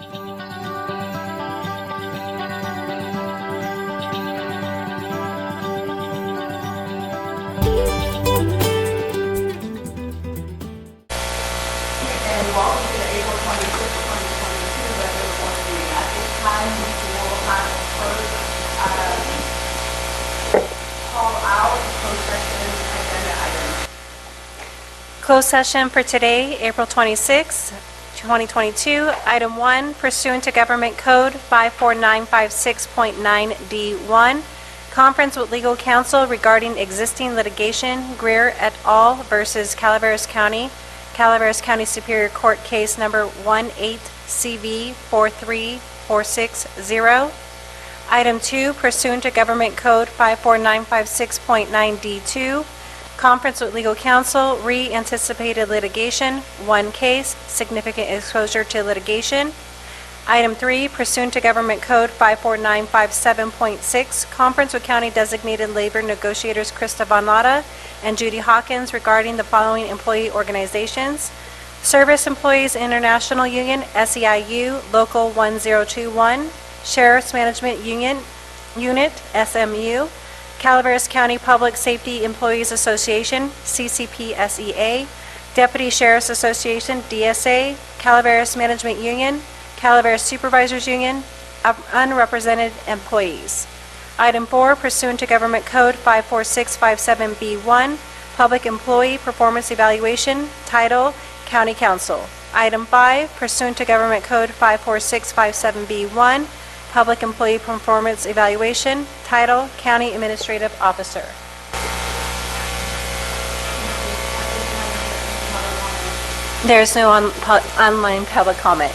And welcome to the April 26, 2022 regular board meeting. At this time, we will have first call out closed session agenda items. Closed session for today, April 26, 2022. Item 1, pursuant to Government Code 54956.9D1, conference with legal counsel regarding existing litigation, Greer et al. Versus Calaveras County, Calaveras County Superior Court Case Number 18CV43460. Item 2, pursuant to Government Code 54956.9D2, conference with legal counsel, re-anticipated litigation, one case, significant exposure to litigation. Item 3, pursuant to Government Code 54957.6, conference with county designated labor negotiators Krista Von Lotta and Judy Hawkins regarding the following employee organizations: Service Employees International Union, SEIU, Local 1021, Sheriff's Management Union, Unit, SMU, Calaveras County Public Safety Employees Association, CCPSEA, Deputy Sheriff's Association, DSA, Calaveras Management Union, Calaveras Supervisors Union, unrepresented employees. Item 4, pursuant to Government Code 54657B1, Public Employee Performance Evaluation, Title, County Council. Item 5, pursuant to Government Code 54657B1, Public Employee Performance Evaluation, Title, County Administrative Officer. There is no online public comment.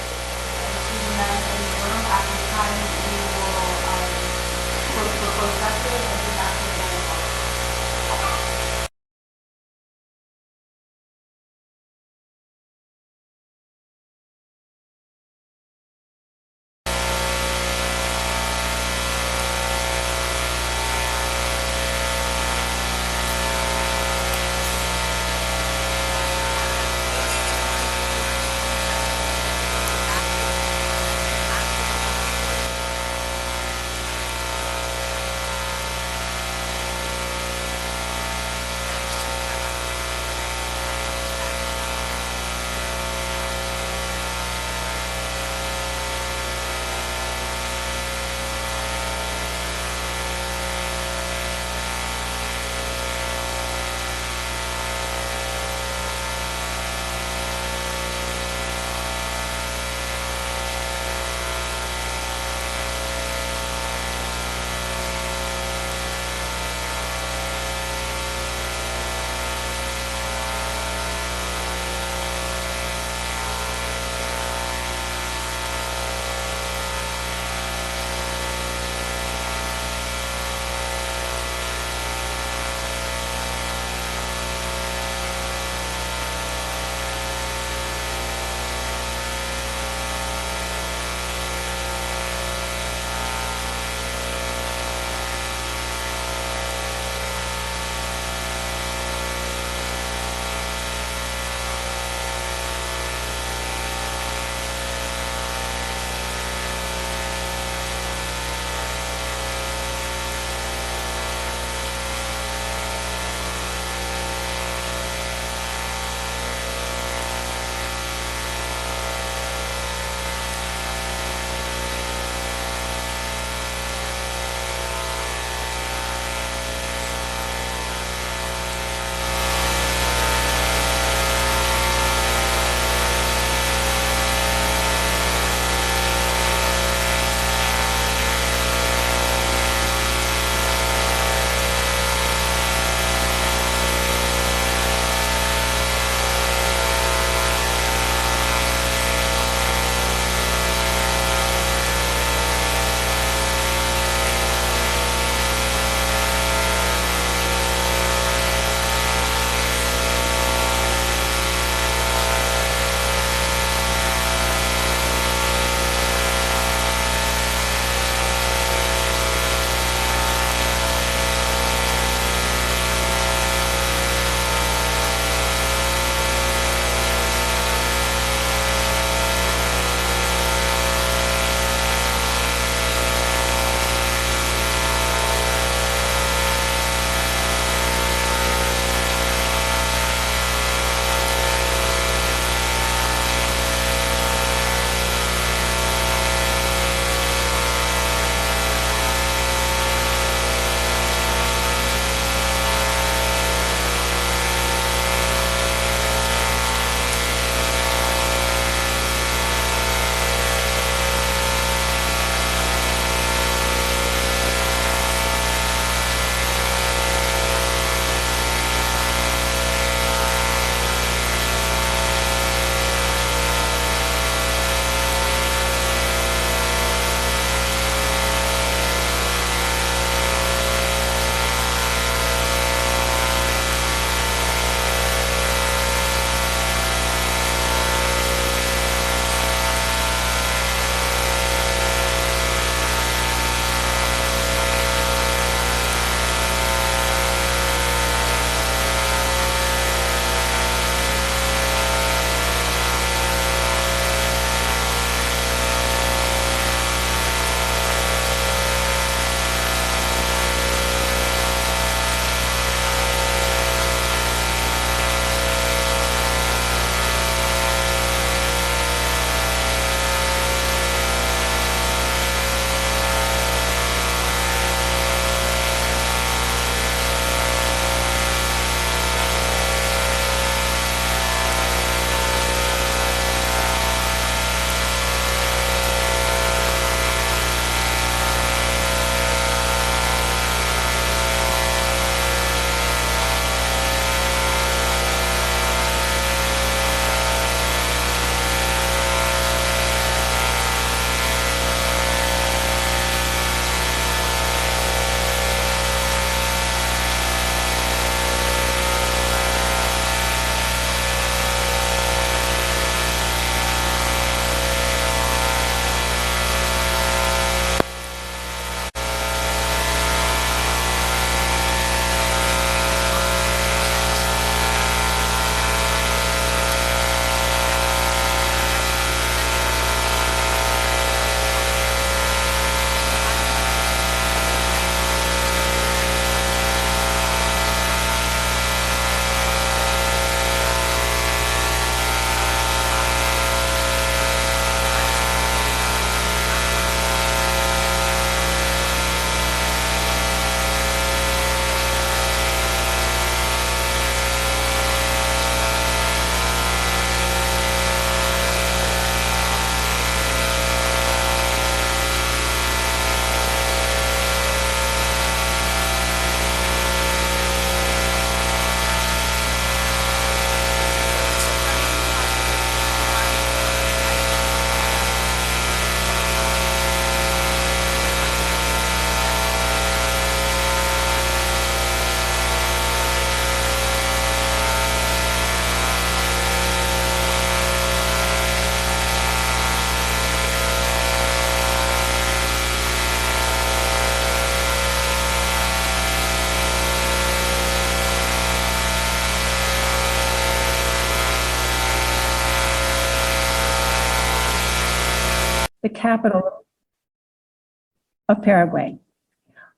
the capital of Paraguay.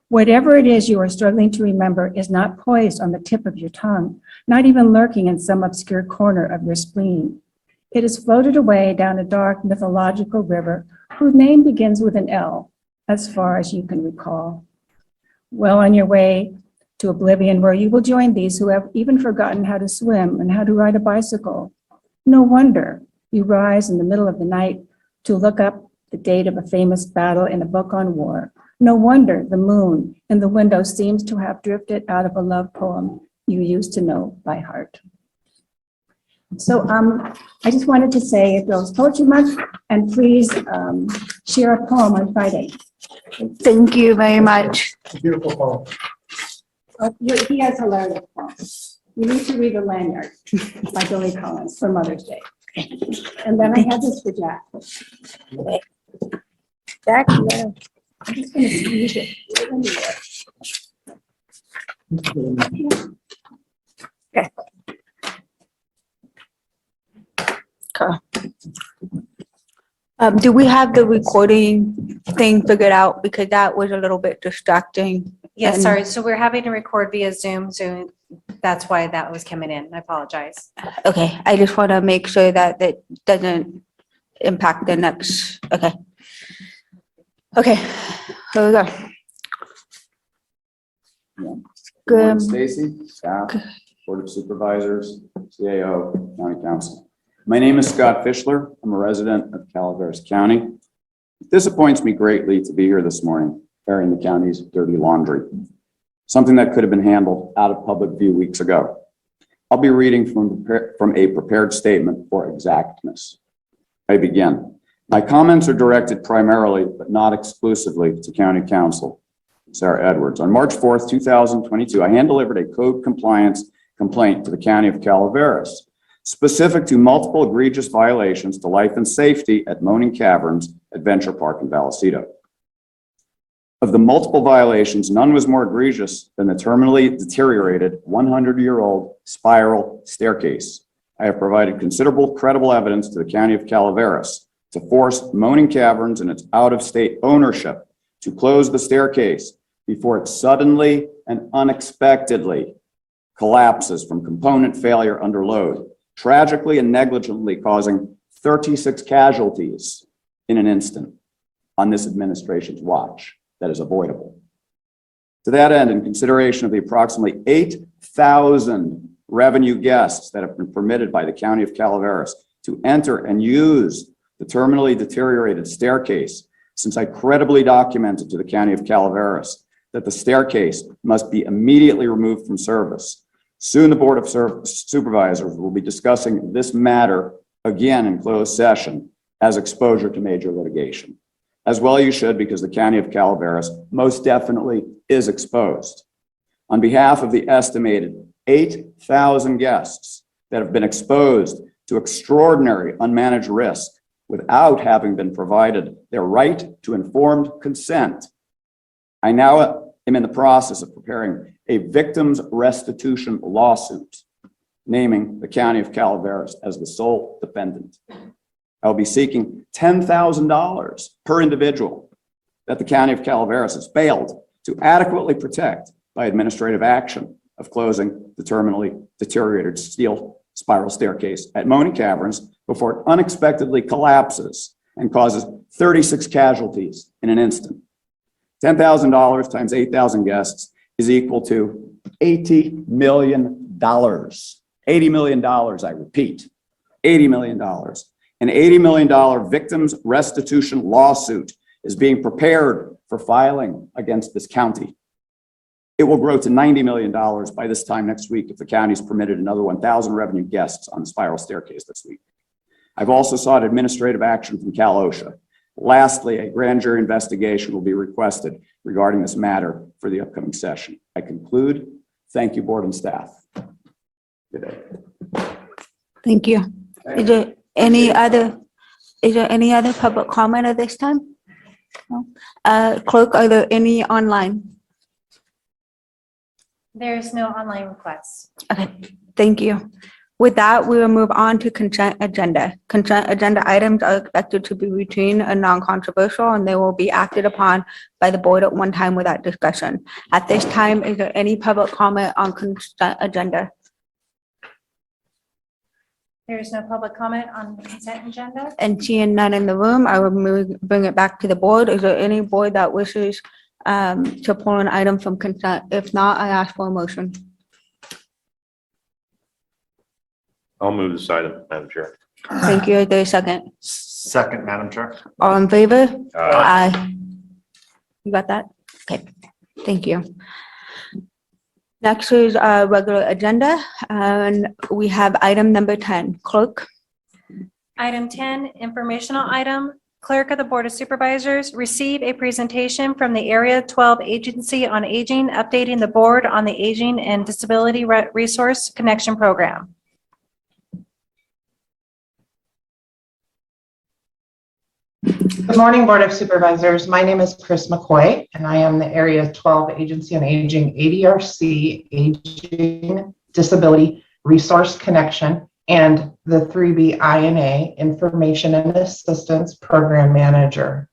Whatever it is you are struggling to remember is not poised on the tip of your tongue, not even lurking in some obscure corner of your spleen. It is floated away down a dark mythological river whose name begins with an L, as far as you can recall. Well on your way to oblivion, where you will join these who have even forgotten how to swim and how to ride a bicycle. No wonder you rise in the middle of the night to look up the date of a famous battle in a book on war. No wonder the moon in the window seems to have drifted out of a love poem you used to know by heart. So I just wanted to say it was Poetry Month, and please share a poem on Friday. Thank you very much. Beautiful poem. He has a hilarious poem. You need to read The Lanyard by Billy Collins for Mother's Day. And then I have this for Jack. Jack, yeah. I'm just going to squeeze it. Do we have the recording thing figured out? Because that was a little bit distracting. Yes, And- sorry, so we're having to record via Zoom, so that's why that was coming in. I apologize. Okay, I just want to make sure that that doesn't impact the next, okay. Okay, here we go. Good morning, Good, Stacy, staff, Board of Supervisors, CAO, County Council. My name is Scott Fischler. I'm a resident of Calaveras County. It disappoints me greatly to be here this morning, airing the county's dirty laundry, something that could have been handled out of public view weeks ago. I'll be reading from a prepared statement for exactness. I begin. My comments are directed primarily, but not exclusively, to County Council Sarah Edwards. On March 4th, 2022, I hand-delivered a code compliance complaint to the County of Calaveras, specific to multiple egregious violations to life and safety at Moaning Caverns Adventure Park in Vallecito. Of the multiple violations, none was more egregious than the terminally deteriorated 100-year-old spiral staircase. I have provided considerable credible evidence to the County of Calaveras to force Moaning Caverns and its out-of-state ownership to close the staircase before it suddenly and unexpectedly collapses from component failure under load, tragically and negligently causing 36 casualties in an instant on this administration's watch. That is avoidable. To that end, in consideration of the approximately 8,000 revenue guests that have been permitted by the County of Calaveras to enter and use the terminally deteriorated staircase, since I credibly documented to the County of Calaveras that the staircase must be immediately removed from service. Soon the Board of Supervisors will be discussing this matter again in closed session as exposure to major litigation. As well you should, because the County of Calaveras most definitely is exposed. On behalf of the estimated 8,000 guests that have been exposed to extraordinary unmanaged risk without having been provided their right to informed consent, I now am in the process of preparing a victims restitution lawsuit, naming the County of Calaveras as the sole defendant. I'll be seeking $10,000 per individual that the County of Calaveras has failed to adequately protect by administrative action of closing the terminally deteriorated steel spiral staircase at Moaning Caverns before it unexpectedly collapses and causes 36 casualties in an instant. $10,000 times 8,000 guests is equal to $80 million. $80 million, I repeat, $80 million. An $80 million victims restitution lawsuit is being prepared for filing against this county. It will grow to $90 million by this time next week if the county's permitted another 1,000 revenue guests on the spiral staircase this week. I've also sought administrative action from Cal OSHA. Lastly, a grand jury investigation will be requested regarding this matter for the upcoming session. I conclude. Thank you, board and staff. Good day. thank you. Is there any other public comment at this time? No? Clerk, are there any online? There's no online requests. Okay, thank you. With that, we will move on to consent agenda. Consent agenda items are expected to be routine and non-controversial, and they will be acted upon by the board at one time without discussion. At this time, is there any public comment on consent agenda? There is no public comment on the consent agenda. And seeing none in the room, I will bring it back to the board. Is there any board that wishes to pull an item from consent? If not, I ask for a motion. I'll move this item, Madam Chair. Thank you. Is there a second? Second, Madam Chair. All in favor? Aye. Aye. You got that? Okay, thank you. Next is our regular agenda, and we have item number 10. Clerk? Item 10, informational item. Clerk of the Board of Supervisors, receive a presentation from the Area 12 Agency on Aging, updating the board on the Aging and Disability Resource Connection Program. Good morning, Board of Supervisors. My name is Chris McCoy, and I am the Area 12 Agency on Aging, ADRC, Aging Disability Resource Connection, and the 3B INA, Information and Assistance Program Manager.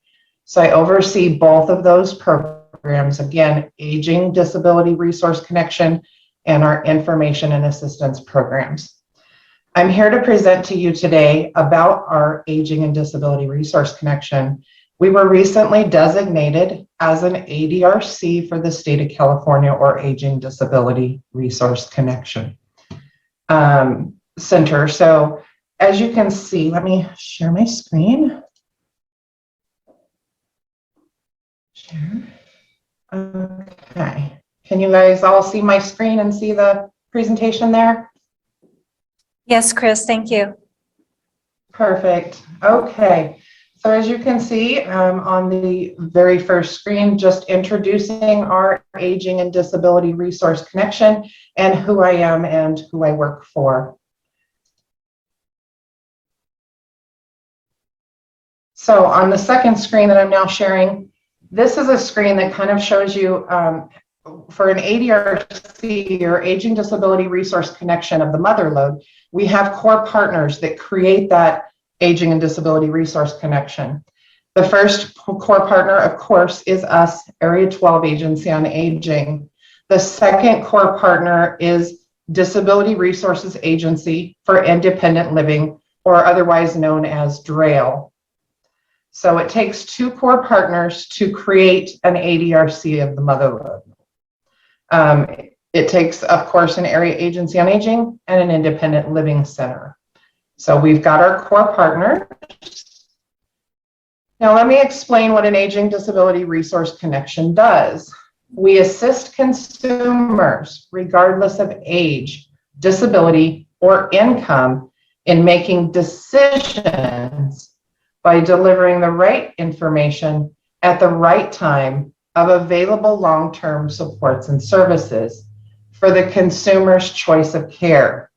So I oversee both of those programs, again, Aging Disability Resource Connection and our Information and Assistance programs. I'm here to present to you today about our Aging and Disability Resource Connection. We were recently designated as an ADRC for the state of California, or Aging Disability Resource Connection Center. So as you can see, let me share my screen. Share. Okay. Can you guys all see my screen and see the presentation there? Yes, Chris, thank you. Perfect. Okay. So as you can see on the very first screen, just introducing our Aging and Disability Resource Connection and who I am and who I work for. So on the second screen that I'm now sharing, this is a screen that kind of shows you for an ADRC, or Aging Disability Resource Connection of the Mother Lode, we have core partners that create that Aging and Disability Resource Connection. The first core partner, of course, is us, Area 12 Agency on Aging. The second core partner is Disability Resources Agency for Independent Living, or otherwise known as DRAIL. So it takes two core partners to create an ADRC of the Mother Lode. It takes, of course, an area agency on aging and an independent living center. So we've got our core partners. Now let me explain what an Aging Disability Resource Connection does. We assist consumers, regardless of age, disability, or income, in making decisions by delivering the right information at the right time of available long-term supports and services for the consumer's choice of care.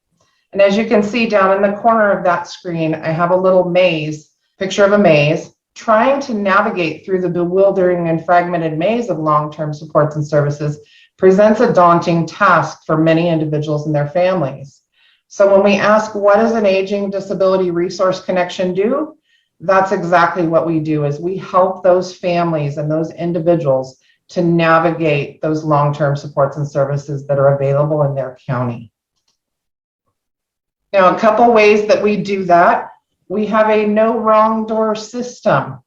And as you can see down in the corner of that screen, I have a little maze, picture of a maze, trying to navigate through the bewildering and fragmented maze of long-term supports and services presents a daunting task for many individuals and their families. So when we ask, what does an Aging Disability Resource Connection do? That's exactly what we do, is we help those families and those individuals to navigate those long-term supports and services that are available in their county. Now, a couple ways that we do that. We have a no wrong door system.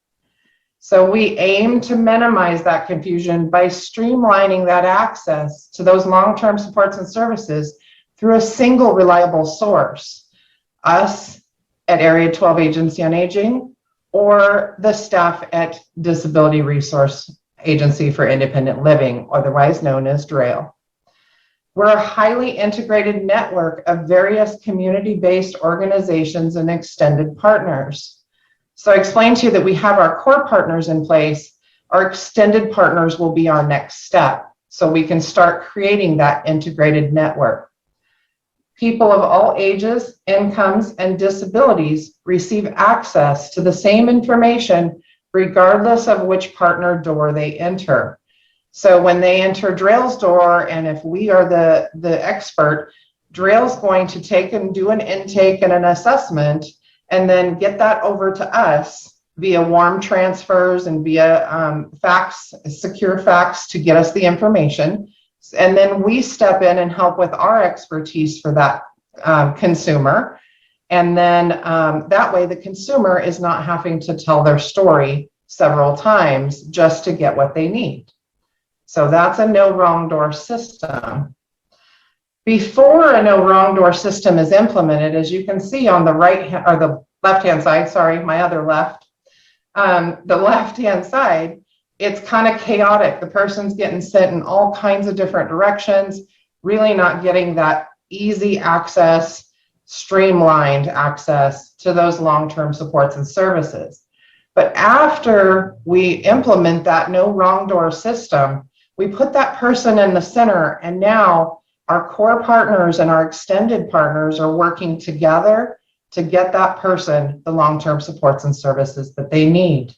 So we aim to minimize that confusion by streamlining that access to those long-term supports and services through a single reliable source. Us at Area 12 Agency on Aging, or the staff at Disability Resource Agency for Independent Living, otherwise known as DRAIL. We're a highly integrated network of various community-based organizations and extended partners. So I explained to you that we have our core partners in place. Our extended partners will be our next step, so we can start creating that integrated network. People of all ages, incomes, and disabilities receive access to the same information regardless of which partner door they enter. So when they enter DRAIL's door, and if we are the expert, Drail's going to take and do an intake and an assessment and then get that over to us via warm transfers and via fax, secure fax to get us the information. And then we step in and help with our expertise for that consumer. And then that way the consumer is not having to tell their story several times just to get what they need. So that's a no wrong door system. Before a no wrong door system is implemented, as you can see on the right hand or the left hand side, sorry, my other left, the left hand side, it's kind of chaotic. The person's getting sent in all kinds of different directions, really not getting that easy access, streamlined access to those long-term supports and services. But after we implement that no wrong door system, we put that person in the center, and now our core partners and our extended partners are working together to get that person the long-term supports and services that they need.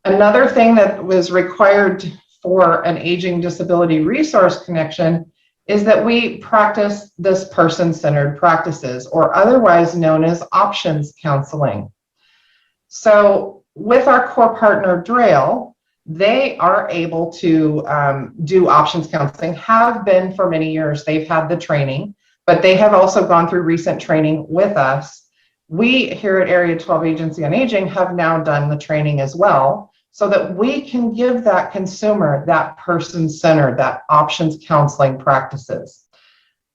Another thing that was required for an aging disability resource connection is that we practice this person-centered practices, or otherwise known as options counseling. So with our core partner Drail, they are able to do options counseling, have been for many years. They've had the training, but they have also gone through recent training with us. We here at Area 12 Agency on Aging have now done the training as well, so that we can give that consumer that person-centered, that options counseling practices.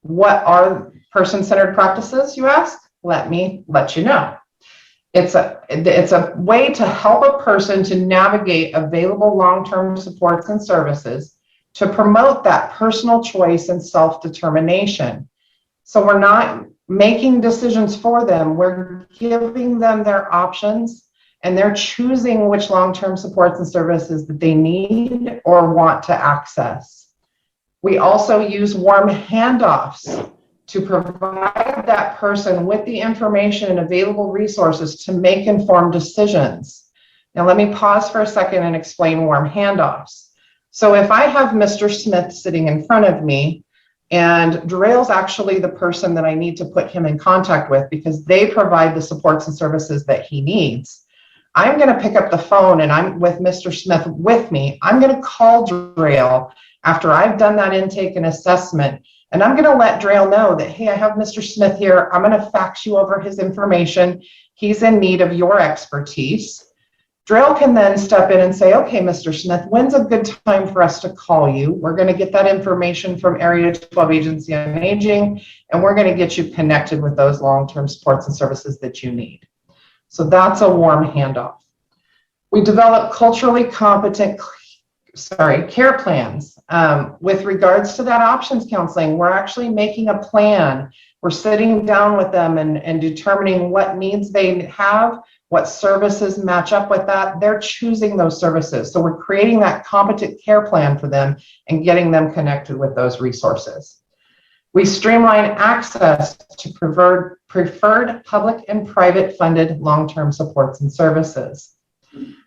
What are person-centered practices, you ask? Let me let you know. It's a way to help a person to navigate available long-term supports and services to promote that personal choice and self-determination. So we're not making decisions for them, we're giving them their options, and they're choosing which long-term supports and services that they need or want to access. We also use warm handoffs to provide that person with the information and available resources to make informed decisions. Now, let me pause for a second and explain warm handoffs. So if I have Mr. Smith sitting in front of me, and Drail's actually the person that I need to put him in contact with because they provide the supports and services that he needs, I'm going to pick up the phone, and I'm with Mr. Smith with me. I'm going to call Drail after I've done that intake and assessment. And I'm going to let Drail know that, hey, I have Mr. Smith here. I'm going to fax you over his information. He's in need of your expertise. Drail can then step in and say, okay, Mr. Smith, when's a good time for us to call you? We're going to get that information from Area 12 Agency on Aging, and we're going to get you connected with those long-term supports and services that you need. So that's a warm handoff. We develop culturally competent care plans. With regards to that options counseling, we're actually making a plan. We're sitting down with them and determining what needs they have, what services match up with that. They're choosing those services. So we're creating that competent care plan for them and getting them connected with those resources. We streamline access to preferred public and private funded long-term supports and services.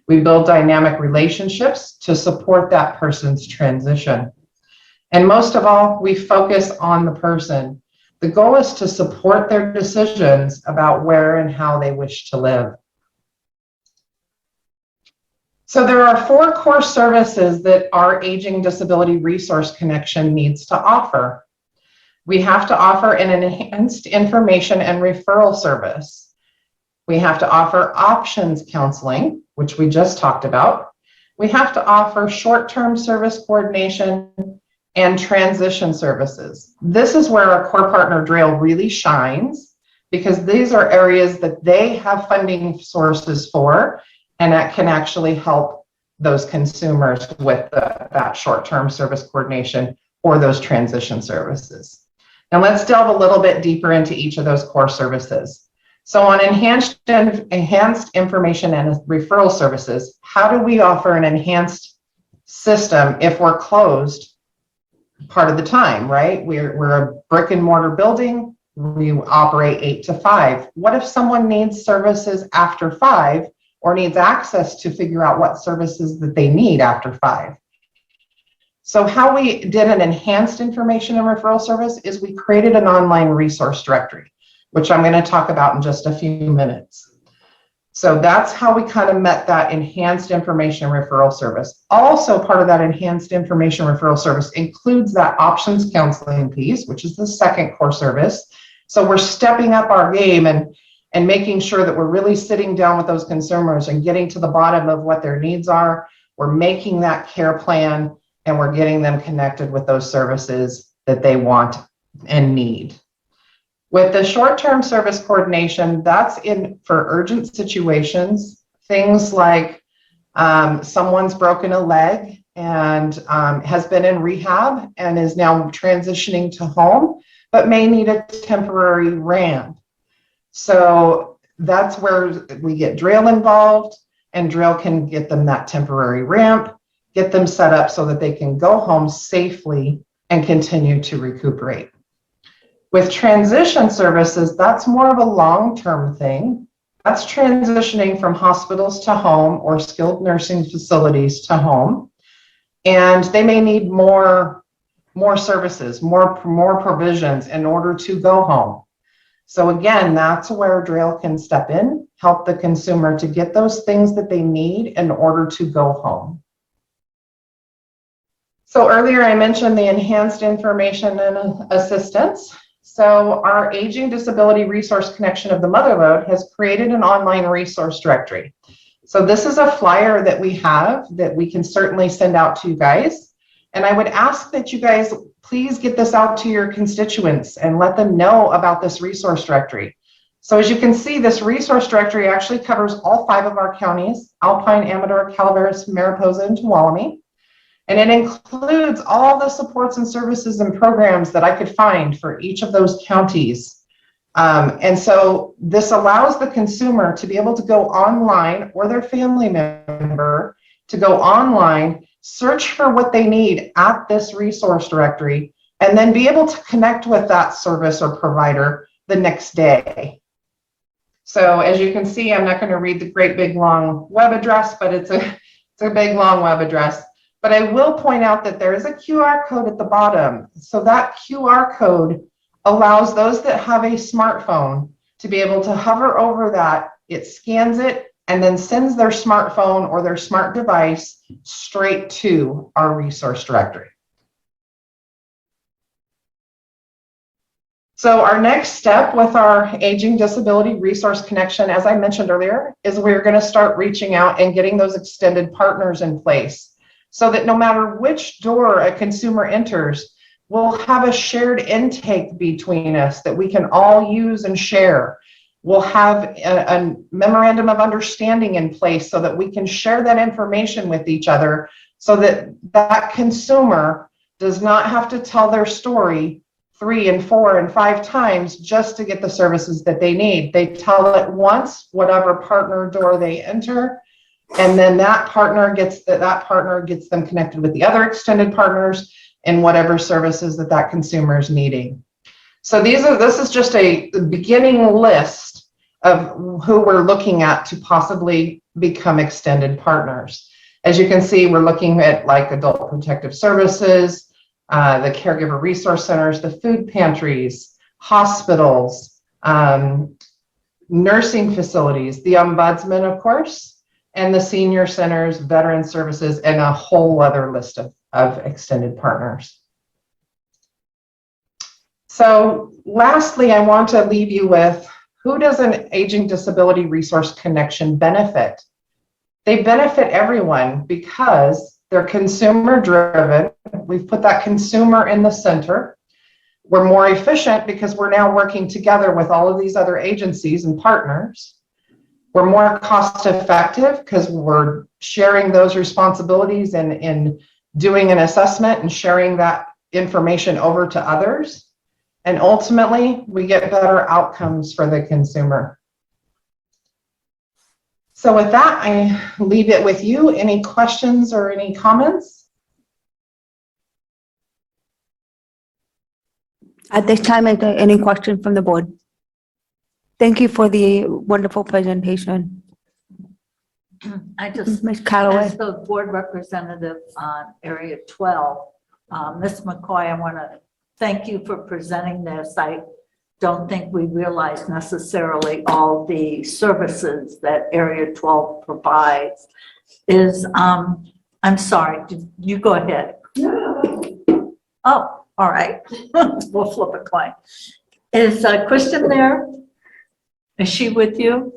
We build dynamic relationships to support that person's transition. And most of all, we focus on the person. The goal is to support their decisions about where and how they wish to live. So there are 4 core services that our Aging Disability Resource Connection needs to offer. We have to offer an enhanced information and referral service. We have to offer options counseling, which we just talked about. We have to offer short-term service coordination and transition services. This is where our core partner Drail really shines, because these are areas that they have funding sources for, and that can actually help those consumers with that short-term service coordination or those transition services. Now let's delve a little bit deeper into each of those core services. So on enhanced information and referral services, how do we offer an enhanced system if we're closed part of the time, right? We're a brick and mortar building. We operate 8 to 5. What if someone needs services after 5 or needs access to figure out what services that they need after 5? So how we did an enhanced information and referral service is we created an online resource directory, which I'm going to talk about in just a few minutes. So that's how we kind of met that enhanced information referral service. Also, part of that enhanced information referral service includes that options counseling piece, which is the second core service. So we're stepping up our game and making sure that we're really sitting down with those consumers and getting to the bottom of what their needs are. We're making that care plan and we're getting them connected with those services that they want and need. With the short-term service coordination, that's in for urgent situations, things like someone's broken a leg and has been in rehab and is now transitioning to home, but may need a temporary ramp. So that's where we get Drail involved, and Drail can get them that temporary ramp, get them set up so that they can go home safely and continue to recuperate. With transition services, that's more of a long-term thing. That's transitioning from hospitals to home or skilled nursing facilities to home. And they may need more services, more provisions in order to go home. So again, that's where Drail can step in, help the consumer to get those things that they need in order to go home. So earlier I mentioned the enhanced information and assistance. So our Aging Disability Resource Connection of the Motherlode has created an online resource directory. So this is a flyer that we have that we can certainly send out to you guys. And I would ask that you guys please get this out to your constituents and let them know about this resource directory. So as you can see, this resource directory actually covers all 5 of our counties: Alpine, Amador, Calaveras, Mariposa, and Tuolumne. And it includes all the supports and services and programs that I could find for each of those counties. And so this allows the consumer to be able to go online, or their family member to go online, search for what they need at this resource directory, and then be able to connect with that service or provider the next day. So as you can see, I'm not going to read the great big long web address, but it's a big long web address. But I will point out that there is a QR code at the bottom. So that QR code allows those that have a smartphone to be able to hover over that. It scans it and then sends their smartphone or their smart device straight to our resource directory. So our next step with our Aging Disability Resource Connection, as I mentioned earlier, is we're going to start reaching out and getting those extended partners in place, so that no matter which door a consumer enters, we'll have a shared intake between us that we can all use and share. We'll have a memorandum of understanding in place so that we can share that information with each other, so that that consumer does not have to tell their story 3 and 4 and 5 times just to get the services that they need. They tell it once, whatever partner door they enter, and then that partner gets them connected with the other extended partners and whatever services that consumer is needing. So this is just a beginning list of who we're looking at to possibly become extended partners. As you can see, we're looking at like adult protective services, the caregiver resource centers, the food pantries, hospitals, nursing facilities, the ombudsman, of course, and the senior centers, veteran services, and a whole other list of extended partners. So lastly, I want to leave you with, who does an Aging Disability Resource Connection benefit? They benefit everyone because they're consumer driven. We've put that consumer in the center. We're more efficient because we're now working together with all of these other agencies and partners. We're more cost effective because we're sharing those responsibilities in doing an assessment and sharing that information over to others. And ultimately, we get better outcomes for the consumer. So with that, I leave it with you. Any questions or any comments? At this time, is there any question from the board? Thank you for the wonderful presentation. I just, Ms. Calloway. as the board representative on Area 12, Ms. McCoy, I want to thank you for presenting this. I don't think we realize necessarily all the services that Area 12 provides. I'm sorry, you go ahead. Oh, all right. We'll flip a coin. Is Kristen there? Is she with you?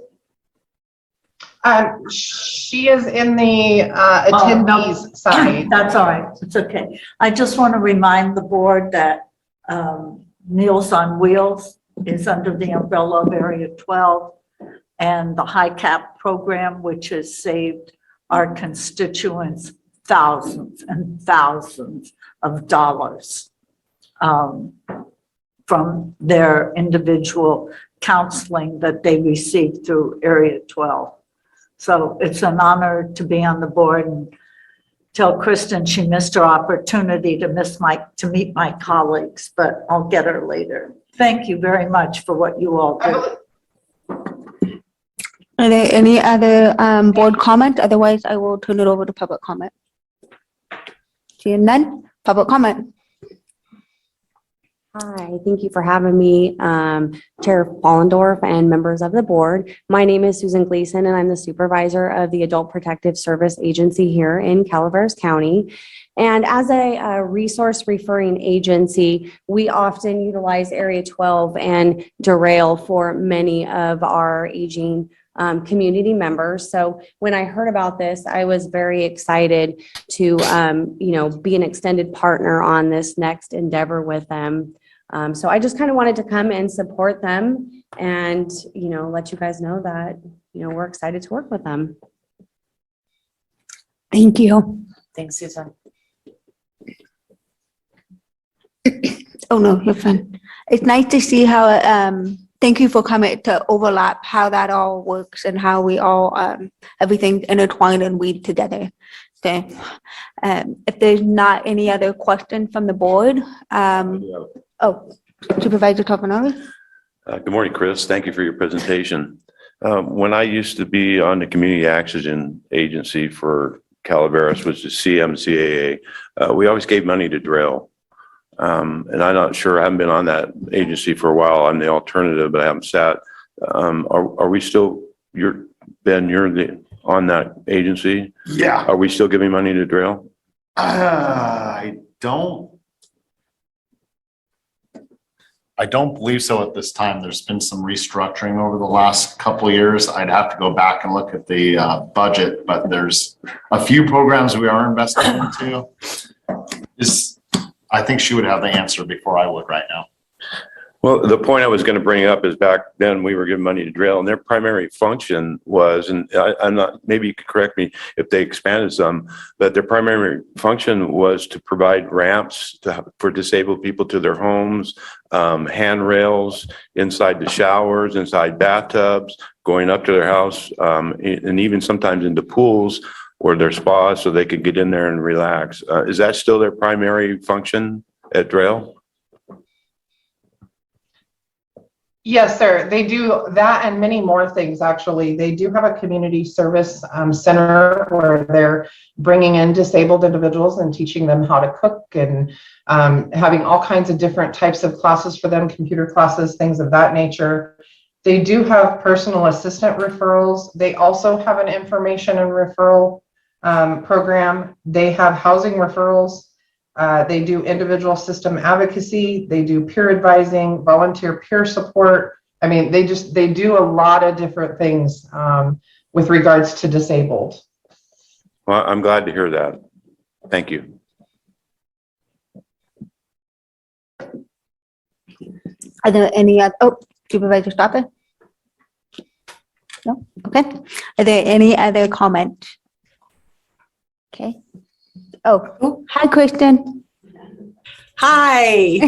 She is in the Oh, attendees side. That's all right. It's okay. I just want to remind the board that Meals on Wheels is under the umbrella of Area 12, and the high cap program, which has saved our constituents thousands and thousands of dollars from their individual counseling that they receive through Area 12. So it's an honor to be on the board, and tell Kristen she missed her opportunity to meet my colleagues, but I'll get her later. Thank you very much for what you all do. Are there any other board comment? Otherwise, I will turn it over to public comment. Seeing none, public comment. Hi, thank you for having me, Chair Fallendorf and members of the board. My name is Susan Gleason, and I'm the supervisor of the Adult Protective Service Agency here in Calaveras County. And as a resource referring agency, we often utilize Area 12 and Derail for many of our aging community members. So when I heard about this, I was very excited to, be an extended partner on this next endeavor with them. So I just kind of wanted to come and support them and, let you guys know that, we're excited to work with them. Thank you. Thanks, Susan. Oh, no, you're fine. It's nice to see how, thank you for coming to overlap how that all works and how we all, everything intertwined and weave together. So, if there's not any other question from the board, Supervisor Toffenali? Good morning, Chris. Thank you for your presentation. When I used to be on the Community Action Agency for Calaveras, which is CMCAA, we always gave money to Derail. And I'm not sure, I haven't been on that agency for a while. I'm the alternative, but I haven't sat. Are we still, Ben, you're on that agency? Yeah. Are we still giving money to Derail? I don't believe so at this time. There's been some restructuring over the last couple of years. I'd have to go back and look at the budget, but there's a few programs we are investing into. I think she would have the answer before I would right now. Well, the point I was going to bring up is back then we were giving money to Derail, and their primary function was, and I'm not, maybe you could correct me if they expanded some, but their primary function was to provide ramps for disabled people to their homes, handrails inside the showers, inside bathtubs, going up to their house, and even sometimes into pools or their spas so they could get in there and relax. Is that still their primary function at Derail? Yes, sir. They do that and many more things, actually. They do have a community service center where they're bringing in disabled individuals and teaching them how to cook and having all kinds of different types of classes for them, computer classes, things of that nature. They do have personal assistant referrals. They also have an information and referral program. They have housing referrals. They do individual system advocacy. They do peer advising, volunteer peer support. I mean, they do a lot of different things with regards to disabled. Well, I'm glad to hear that. Thank you. Are there any other, Supervisor Stopper? No? Okay. Are there any other comment? Okay. Oh, hi, Kristen. Hi.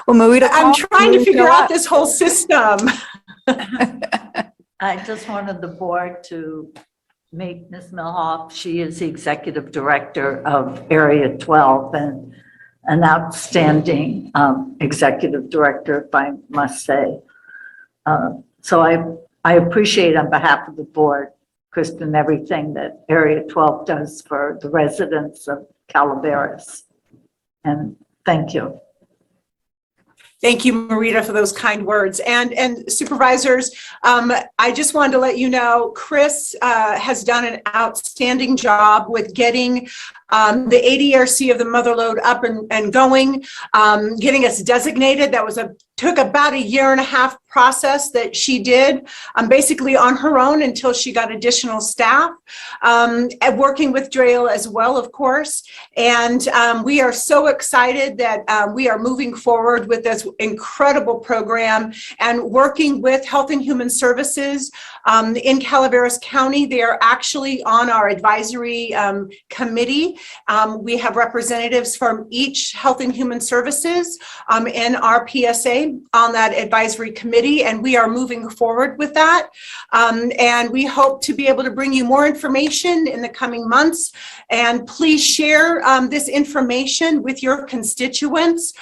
Well, Marita, I'm trying to figure out this whole system. I just wanted the board to meet Ms. Milhoff. She is the executive director of Area 12 and an outstanding executive director, if I must say. So I appreciate on behalf of the board Kristen, everything that Area 12 does for the residents of Calaveras. And thank you. Thank you, Marita, for those kind words. And supervisors, I just wanted to let you know, Chris has done an outstanding job with getting the ADRC of the Motherlode up and going, getting us designated. That was took about a 1.5-year process that she did basically on her own until she got additional staff, and working with Drayle as well, of course. And we are so excited that we are moving forward with this incredible program and working with Health and Human Services in Calaveras County. They are actually on our advisory committee. We have representatives from each Health and Human Services in our PSA on that advisory committee, and we are moving forward with that. And we hope to be able to bring you more information in the coming months. And please share this information with your constituents.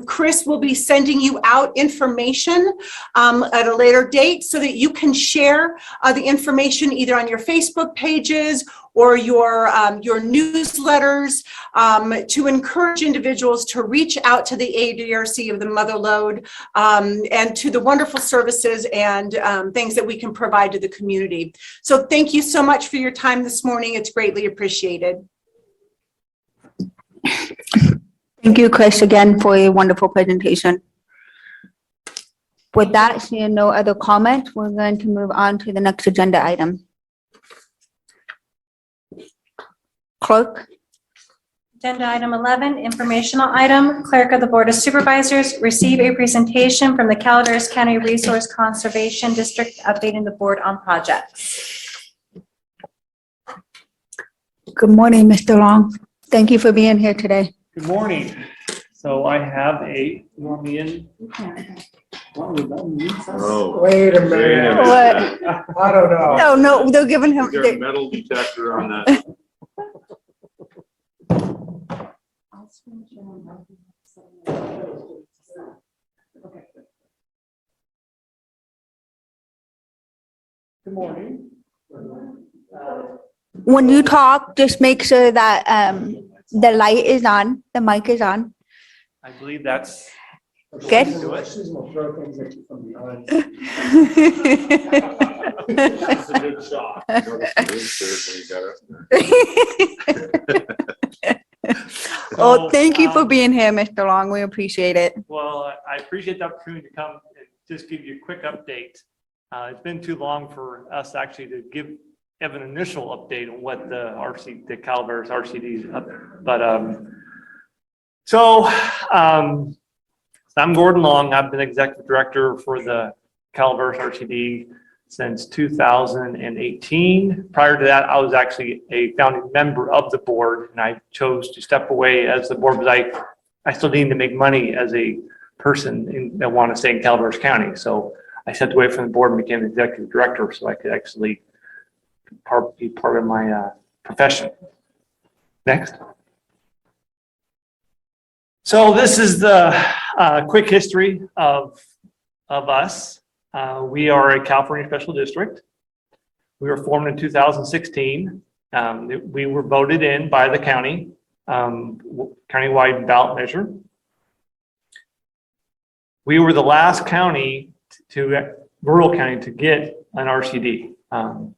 Chris will be sending you out information at a later date so that you can share the information either on your Facebook pages or your newsletters to encourage individuals to reach out to the ADRC of the Motherlode and to the wonderful services and things that we can provide to the community. So thank you so much for your time this morning. It's greatly appreciated. Thank you, Chris, again for a wonderful presentation. With that, seeing no other comment, we're going to move on to the next agenda item. Clerk? Agenda item 11, informational item. Clerk of the Board of Supervisors, receive a presentation from the Calaveras County Resource Conservation District updating the board on projects. Good morning, Mr. Long. Thank you for being here today. Good morning. So I have you want me in? Oh. Wait a minute. What? I don't know. No, they're giving him, Is there a metal detector on that? Good morning. when you talk, just make sure that the light is on, the mic is on. I believe that's. Good. Do it. She's gonna throw things at you from behind. That's a good shot. Well, thank you for So, being here, Mr. Long. We appreciate it. Well, I appreciate the opportunity to come and just give you a quick update. It's been too long for us actually to give an initial update on what the Calaveras RCD is up. But I'm Gordon Long. I've been executive director for the Calaveras RCD since 2018. Prior to that, I was actually a founding member of the board, and I chose to step away as the board because I still need to make money as a person that want to stay in Calaveras County. So I stepped away from the board and became executive director so I could actually be part of my profession. Next. So this is the quick history of us. We are a California Special District. We were formed in 2016. We were voted in by the county, countywide ballot measure. We were the last county rural county to get an RCD. And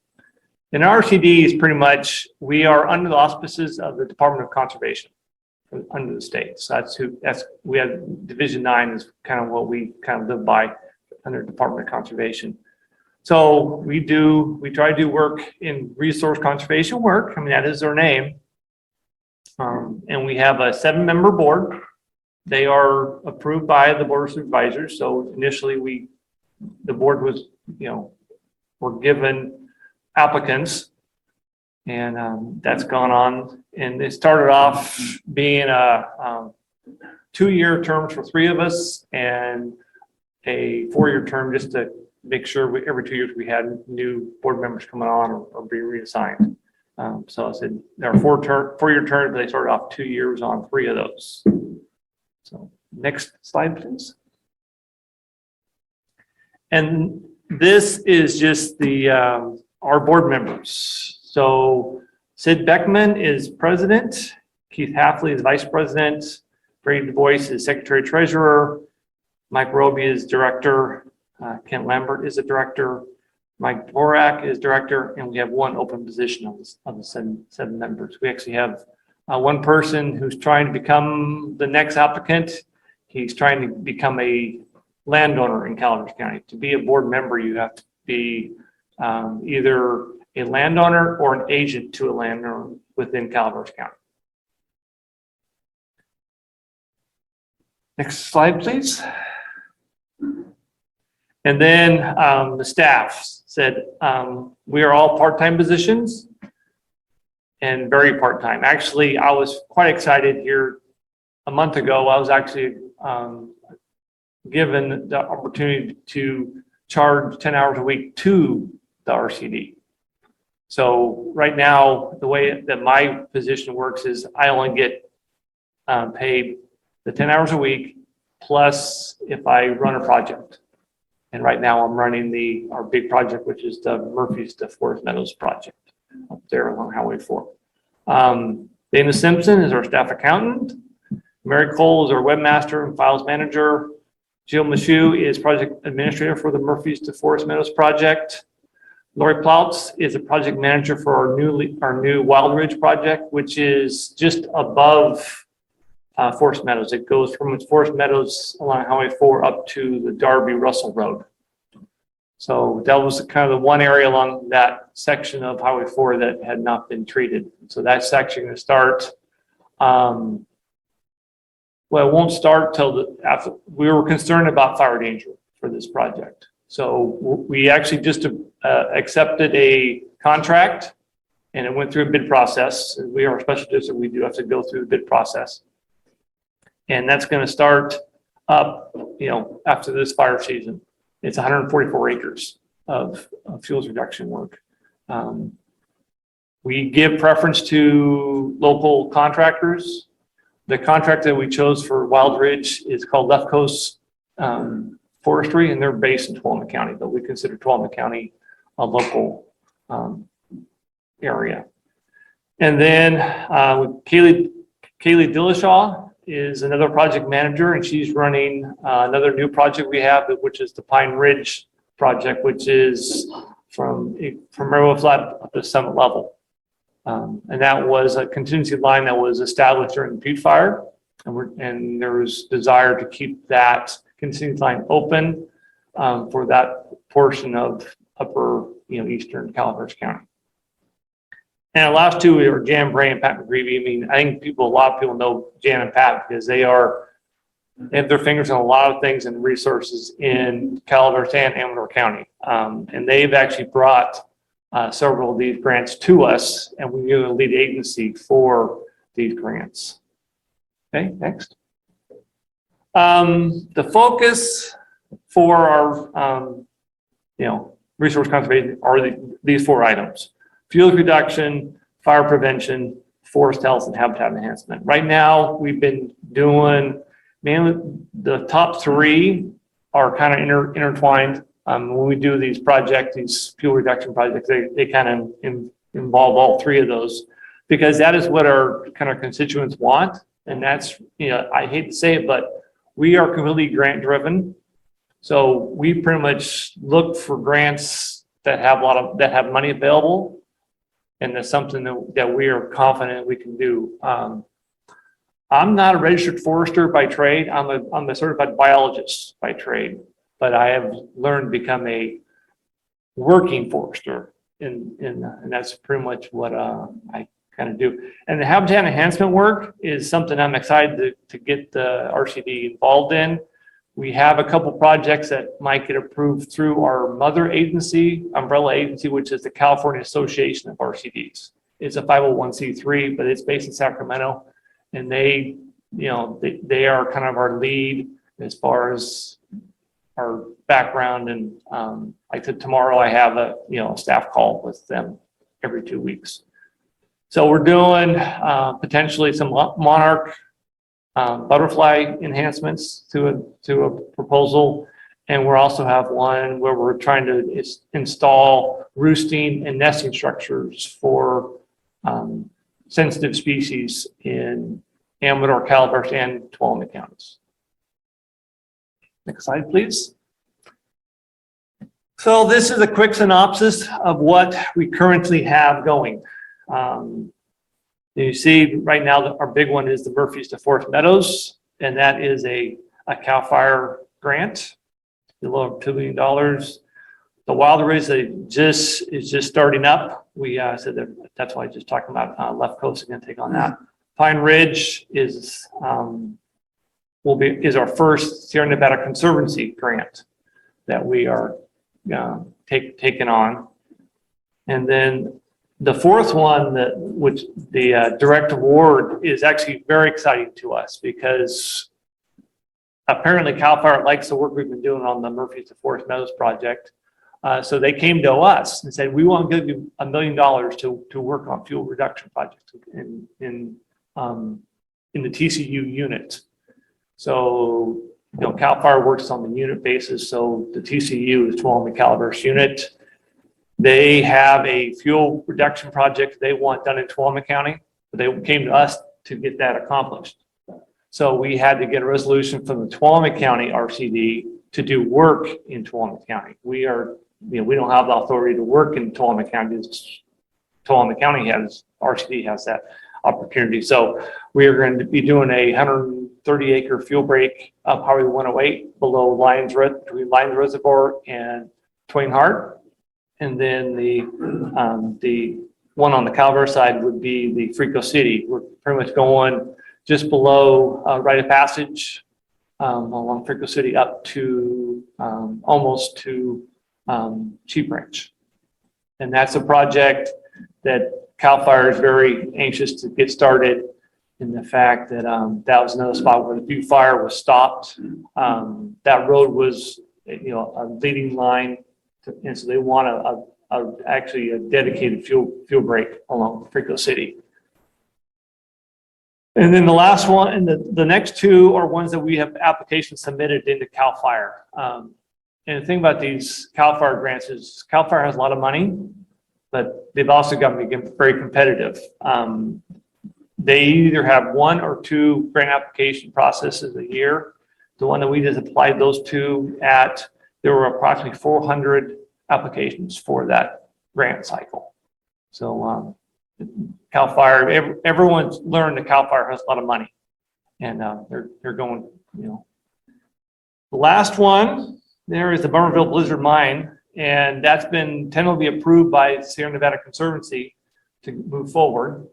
an RCD is pretty much, we are under the auspices of the Department of Conservation under the state. So we have Division 9 is kind of what we kind of live by under Department of Conservation. So we try to do work in resource conservation work. I mean, that is their name. And we have a 7-member board. They are approved by the Board of Supervisors. So initially the board was, were given applicants, and that's gone on. And it started off being a 2-year terms for 3 of us and a 4-year term just to make sure every 2 years we had new board members coming on or being reassigned. So I said there are 4-year terms, but they started off 2 years on 3 of those. So next slide, please. And this is just the our board members. So Sid Beckman is president, Keith Halfley is vice president, Brady Du Bois is secretary treasurer, Mike Roby is director, Kent Lambert is a director, Mike Dvorak is director, and we have one open position of the seven members. We actually have one person who's trying to become the next applicant. He's trying to become a landowner in Calaveras County. To be a board member, you have to be either a landowner or an agent to a landowner within Calaveras County. Next slide, please. And then the staff said, we are all part-time positions and very part-time. Actually, I was quite excited here a month ago. I was actually given the opportunity to charge 10 hours a week to the RCD. So right now, the way that my position works is I only get paid the 10 hours a week, plus if I run a project. And right now I'm running our big project, which is the Murphy's to Forest Meadows project up there along Highway 4. Dana Simpson is our staff accountant. Mary Cole is our webmaster and files manager. Jill Michoud is project administrator for the Murphy's to Forest Meadows project. Lori Plautz is a project manager for our new Wild Ridge project, which is just above Forest Meadows. It goes from Forest Meadows along Highway 4 up to the Darby Russell Road. So that was kind of the one area along that section of Highway 4 that had not been treated. So that's actually going to start. Well, it won't start till after. We were concerned about fire danger for this project. So we actually just accepted a contract and it went through a bid process. We are a special district. We do have to go through the bid process. And that's going to start up, after this fire season. It's 144 acres of fuels reduction work. We give preference to local contractors. The contract that we chose for Wild Ridge is called Left Coast Forestry, and they're based in Tuolumne County, but we consider Tuolumne County a local area. And then Kaylee Dillashaw is another project manager, and she's running another new project we have, which is the Pine Ridge project, which is from Railroad Flat up to Summit Level. And that was a contingency line that was established during the Butte Fire, and there was desire to keep that contingency line open for that portion of upper, eastern Calaveras County. And the last two are Jan Bray and Pat McGreevy. I mean, I think a lot of people know Jan and Pat because they have their fingers on a lot of things and resources in Calaveras and Amador County. And they've actually brought several of these grants to us, and we're the lead agency for these grants. Okay, next. The focus for our, resource conservation are these four items: fuel reduction, fire prevention, forest health, and habitat enhancement. Right now, we've been doing mainly the top three are kind of intertwined. When we do these projects, these fuel reduction projects, they kind of involve all three of those because that is what our kind of constituents want. And that's, I hate to say it, but we are completely grant driven. So we pretty much look for grants that have money available. And that's something that we are confident we can do. I'm not a registered forester by trade. I'm a certified biologist by trade, but I have learned to become a working forester, and that's pretty much what I kind of do. And the habitat enhancement work is something I'm excited to get the RCD involved in. We have a couple projects that might get approved through our mother agency, umbrella agency, which is the California Association of RCDs. It's a 501c3, but it's based in Sacramento, and they are kind of our lead as far as our background. And like I said, tomorrow I have a staff call with them every 2 weeks. So we're doing potentially some monarch butterfly enhancements to a proposal, And we also have one where we're trying to install roosting and nesting structures for sensitive species in Amador, Calaveras, and Tuolumne counties. Next slide, please. So this is a quick synopsis of what we currently have going. You see right now that our big one is the Murphys to Forest Meadows, and that is a CAL FIRE grant, a little over $2 million. The Wilderies is just starting up. We said that's why I just talked about Left Coast is going to take on that. Pine Ridge is our first Sierra Nevada Conservancy grant that we are taking on. And then the fourth one, which the direct award, is actually very exciting to us because apparently CAL FIRE likes the work we've been doing on the Murphys to Forest Meadows project. So they came to us and said, we want to give you $1 million to work on fuel reduction projects in the TCU unit. So, CAL FIRE works on the unit basis. So the TCU is Tuolumne Calaveras unit. They have a fuel reduction project they want done in Tuolumne County, but they came to us to get that accomplished. So we had to get a resolution from the Tuolumne County RCD to do work in Tuolumne County. We don't have the authority to work in Tuolumne County. Tuolumne County RCD has that opportunity. So we are going to be doing a 130-acre fuel break up Highway 108 below between Lions Reservoir and Twain Hart. And then the one on the Calaveras side would be the Frico City. We're pretty much going just below Rite of Passage along Frico City up to almost to Sheep Ranch. And that's a project that CAL FIRE is very anxious to get started, in the fact that that was another spot where the Butte Fire was stopped. That road was, a leading line, and so they want actually a dedicated fuel break along Frico City. And then the last one, and the next two are ones that we have applications submitted into CAL FIRE. And the thing about these CAL FIRE grants is CAL FIRE has a lot of money, but they've also got to be very competitive. They either have 1 or 2 grant application processes a year. The one that we just applied those to there were approximately 400 applications for that grant cycle. So CAL FIRE, everyone's learned that CAL FIRE has a lot of money, and they're going, The last one there is the Bummerville Blizzard Mine, and that's been tentatively approved by Sierra Nevada Conservancy to move forward.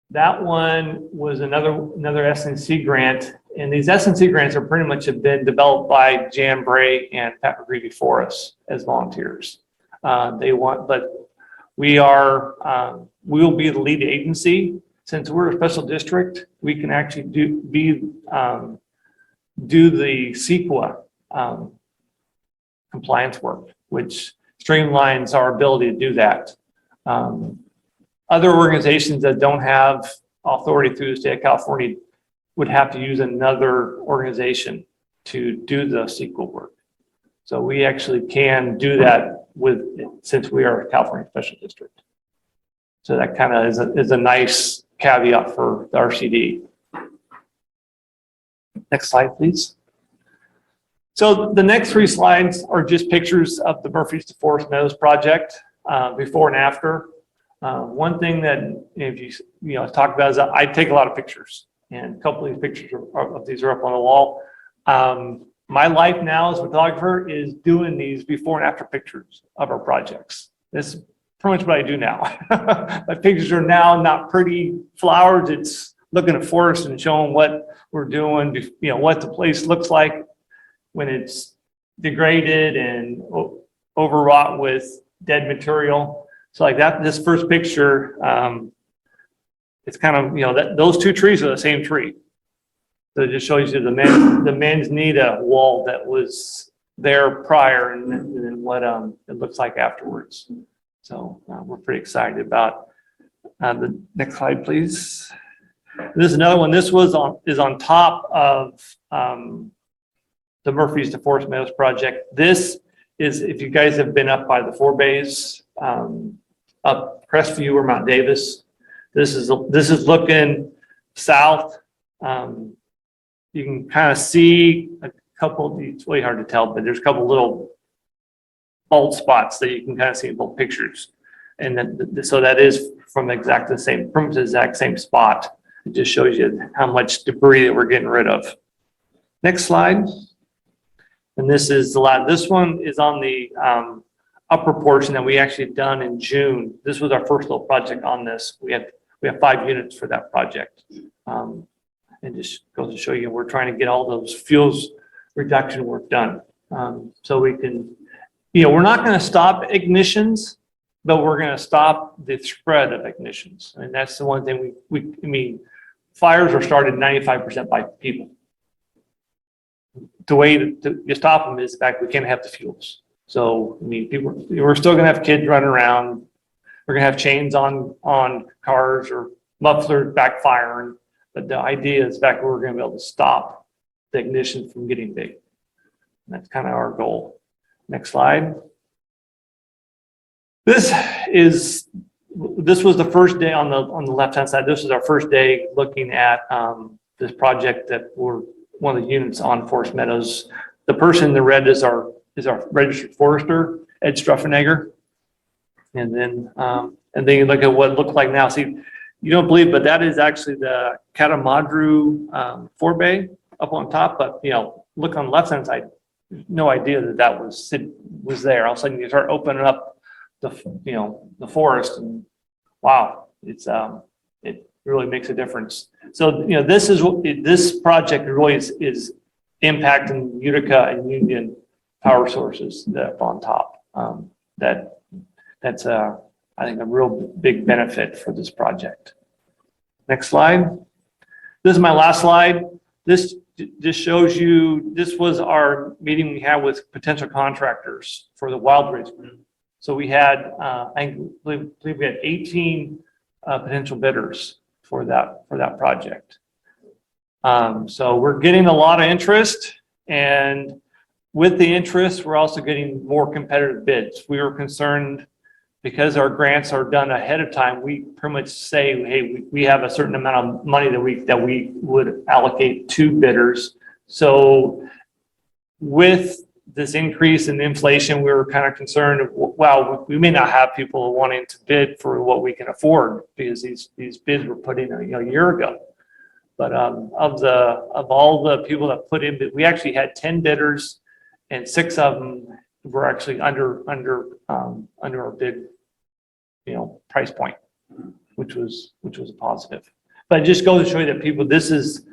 That one was another SNC grant, and these SNC grants are pretty much have been developed by Jan Bray and Pat McGreevy for us as volunteers. But we will be the lead agency. Since we're a special district, we can actually do the CEQA compliance work, which streamlines our ability to do that. Other organizations that don't have authority through the state of California would have to use another organization to do the CEQA work. So we actually can do that since we are a California special district. So that kind of is a nice caveat for the RCD. Next slide, please. So the next 3 slides are just pictures of the Murphys to Forest Meadows project, before and after. One thing that if you talk about is I take a lot of pictures, and a couple of these pictures of these are up on the wall. My life now as a photographer is doing these before and after pictures of our projects. This is pretty much what I do now. My pictures are now not pretty flowers. It's looking at forests and showing what we're doing, what the place looks like when it's degraded and overwrought with dead material. So like that, this first picture, it's kind of, those 2 trees are the same tree. So it just shows you the manzanita wall that was there prior and then what it looks like afterwards. So we're pretty excited about the next slide, please. This is another one. This is on top of the the Murphy's to Forest Meadows project. This is, if you guys have been up by the four bays, up Crestview or Mount Davis, this is looking south. You can kind of see a couple, it's really hard to tell, but there's a couple little bold spots that you can kind of see in both pictures. And then, so that is from the exact same spot. It just shows you how much debris that we're getting rid of. Next slide. And this is the last, this one is on the upper portion that we actually done in June. This was our first little project on this. We have 5 units for that project. And just goes to show you, we're trying to get all those fuels reduction work done. So we can, we're not going to stop ignitions, but we're going to stop the spread of ignitions. And that's the one thing I mean, fires are started 95% by people. The way to stop them is, in fact, we can't have the fuels. So, I mean, we're still going to have kids running around. We're going to have chains on cars or mufflers backfiring. But the idea is, in fact, we're going to be able to stop the ignition from getting big. And that's kind of our goal. Next slide. This was the first day on the left-hand side. This is our first day looking at this project that we're one of the units on Forest Meadows. The person in the red is our registered forester, Ed Struffenegger. And then you look at what it looks like now. See, you don't believe, but that is actually the Catamadru forebay up on top. But look on the left-hand side, no idea that was there. All of a sudden, you start opening up the forest, and wow, it really makes a difference. So this project really is impacting Utica and Union power sources that up on top. That's I think a real big benefit for this project. Next slide. This is my last slide. This just shows you, this was our meeting we had with potential contractors for the Wild Bridge group. So we had, I believe we had 18 potential bidders for that project. So we're getting a lot of interest, and with the interest, we're also getting more competitive bids. We were concerned because our grants are done ahead of time. We pretty much say, hey, we have a certain amount of money that we would allocate to bidders. So with this increase in inflation, we were kind of concerned, well, we may not have people wanting to bid for what we can afford, because these bids were put in a year ago. But of all the people that put in, we actually had 10 bidders, and 6 of them were actually under our bid, price point, which was a positive. But it just goes to show you that people, this is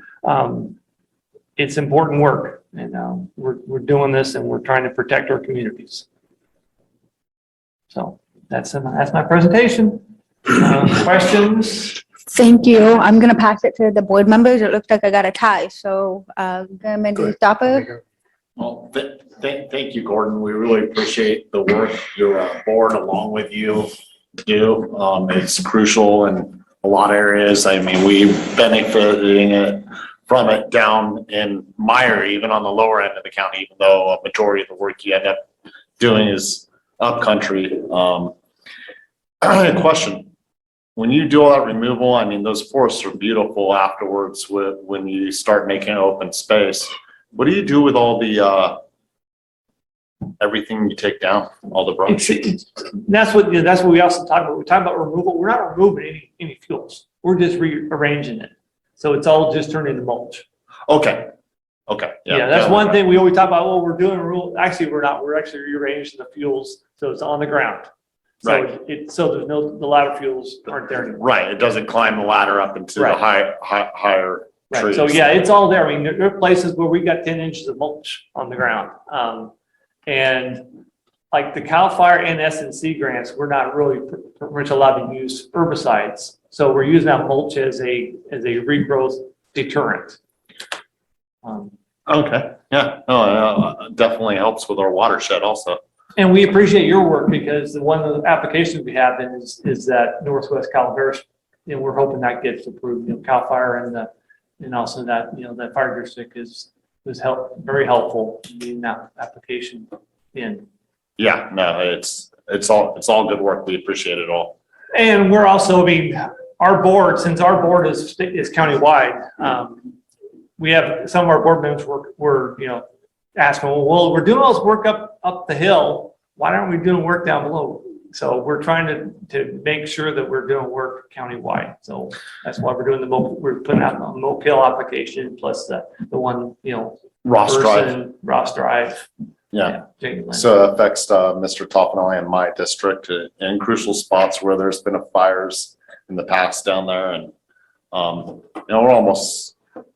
it's important work, and we're doing this, and we're trying to protect our communities. So that's my presentation. Questions? Thank you. I'm going to pass it to the board members. It looks like I got a tie. So, Stopper. Well, thank you, Gordon. We really appreciate the work your board, along with you, do. It's crucial in a lot of areas. I mean, we benefiting from it down in Meyer, even on the lower end of the county, even though a majority of the work you end up doing is upcountry. Question. When you do all that removal, I mean, those forests are beautiful afterwards when you start making open space. What do you do with all the everything you take down, all the brush? That's what we also talk about. We talk about removal. We're not removing any fuels. We're just rearranging it. So it's all just turned into mulch. Okay. Yeah, that's one thing we always talk about. Well, we're doing actually, we're not. We're actually rearranging the fuels so it's on the ground. So right. So there's the ladder fuels aren't there anymore. Right. It doesn't climb the ladder up into the higher trees. Right. So yeah, it's all there. I mean, there are places where we got 10 inches of mulch on the ground. And like the CAL FIRE and SNC grants, we're not really pretty much allowed to use herbicides. So we're using that mulch as a regrowth deterrent. Okay. Yeah. No, definitely helps with our watershed also. And we appreciate your work, because one of the applications we have is that Northwest Calaveras, we're hoping that gets approved. CAL FIRE and also that that fire district is was very helpful in getting that application in. Yeah, no, it's all good work. We appreciate it all. And we're also, I mean, our board, since our board is countywide, we have some of our board members were, you know, asking, well, we're doing all this work up the hill. Why aren't we doing work down below? So we're trying to make sure that we're doing work countywide. So that's why we're doing we're putting out a Mopil application plus the one, you know, Ross Drive. Ross Drive. Yeah. Jane Lynn. So it affects Mr. Toffenali and my district in crucial spots where there's been fires in the past down there. And, you know,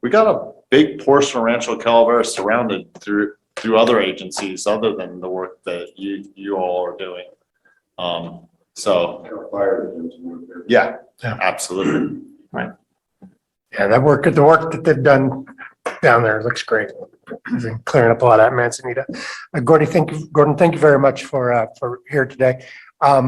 we got a big portion of Rancho Calaveras surrounded through other agencies other than the work that you all are doing. Yeah, absolutely. Right. Yeah, the work that they've done down there looks great. Been clearing up a lot of that manzanita. Gordon, thank you very much for here today. I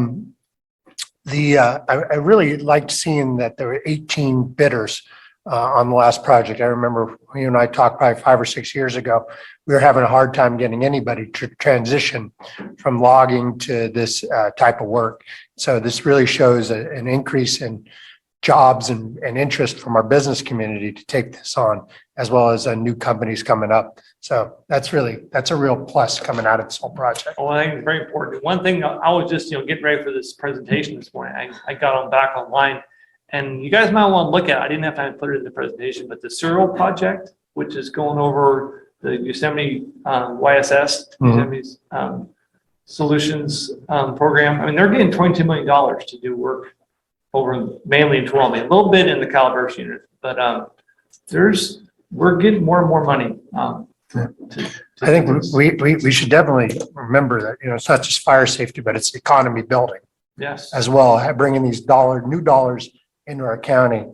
really liked seeing that there were 18 bidders on the last project. I remember you and I talked probably 5 or 6 years ago. We were having a hard time getting anybody to transition from logging to this type of work. So this really shows an increase in jobs and interest from our business community to take this on, as well as new companies coming up. So that's a real plus coming out of this whole project. Well, I think it's very important. One thing I was just, you know, getting ready for this presentation this morning, I got back online, and you guys might want to look at it. I didn't have time to put it in the presentation, but the Serial project, which is going over the Yosemite YSS, Yosemite's solutions program. I mean, they're getting $22 million to do work over mainly in Tuolumne, a little bit in the Calaveras unit, but we're getting more and more money. I think we should definitely remember that, you know, it's not just fire safety, but it's economy building Yes. as well. Bringing these new dollars into our county.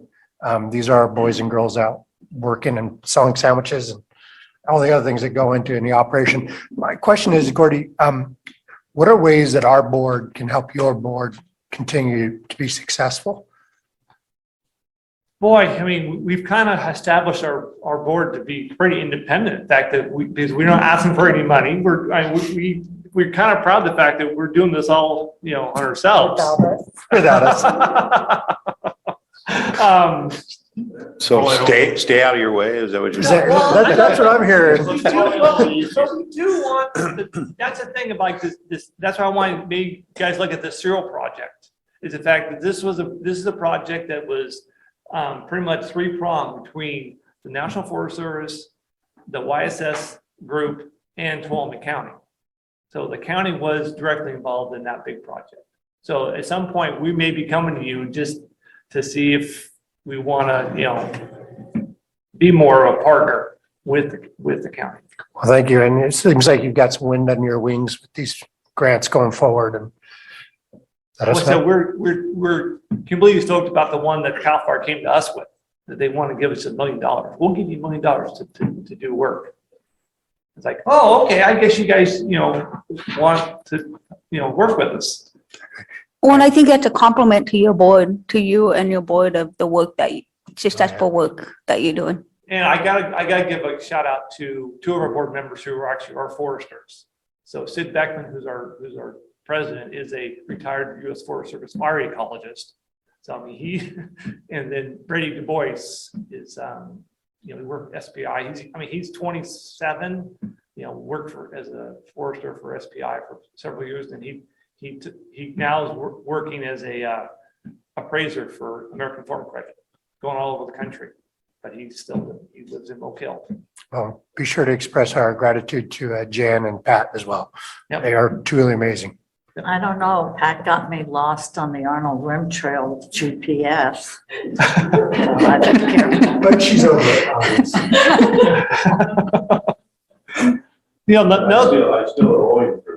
These are our boys and girls out working and selling sandwiches and all the other things that go into in the operation. My question is, Gordy, what are ways that our board can help your board continue to be successful? Boy, I mean, we've kind of established our board to be pretty independent. In fact, because we're not asking for any money, we're kind of proud of the fact that we're doing this all, you know, on ourselves. Without us. So stay out of your way. Is that what you're saying? That's what I'm hearing. So we do want, that's the thing about this, that's why I want to make you guys look at the Serial project, is the fact that this is a project that was pretty much three-pronged between the National Forest Service, the YSS group, and Tuolumne County. So the county was directly involved in that big project. So at some point, we may be coming to you just to see if we want to, you know, be more of a partner with the county. Well, thank you. And it seems like you've got some wind under your wings with these grants going forward. And So we're completely stoked about the one that Cal Fire came to us with, that they want to give us $1 million. We'll give you $1 million to do work. It's like, oh, okay, I guess you guys, you know, want to, you know, work with us. Well, and I think that's a compliment to your board, to you and your board of the work successful work that you're doing. And I gotta give a shout out to 2 of our board members who are actually our foresters. So Sid Beckman, who's our president, is a retired U.S. Forest Service fire ecologist. So I mean, and then Brady Du Bois is, you know, he worked for SPI. He's 27, you know, worked as a forester for SPI for several years, and he now is working as a appraiser for American Farm Credit, going all over the country. But he lives in Oak Hill. well, be sure to express our gratitude to Jan and Pat as well. Yep. They are truly amazing. I don't know, Pat got me lost on the Arnold Rim Trail with GPS. So I didn't care. But she's over it. You know, I still owe you for